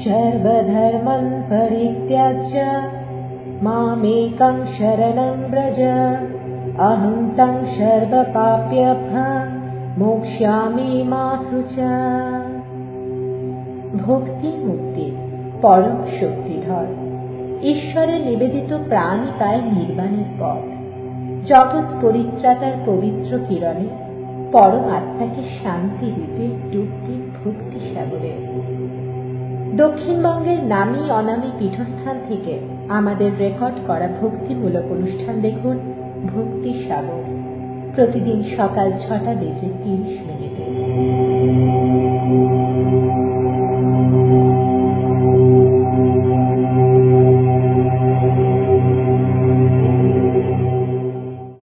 सर्वधर्मं परित्याज्य मामेकं शरणं व्रज अहं तं सर्वपाप्यभ्यः मोक्ष्यामि मा शुचा। ভক্তি মুক্তি পরম শক্তিধর ঈশ্বরের নিবেদিত প্রাণই পায় নির্বাণের পথ। জগৎ পরিত্রাতার পবিত্র কিরণে পরম আত্মাকে শান্তি দিতে ডুব দিন ভক্তি সাগরে। দক্ষিণবঙ্গের নামী অনামী পীঠস্থান থেকে আমাদের রেকর্ড করা ভক্তিমূলক অনুষ্ঠান দেখুন ভক্তি সাগর, প্রতিদিন সকাল 6:30 মিনিটে।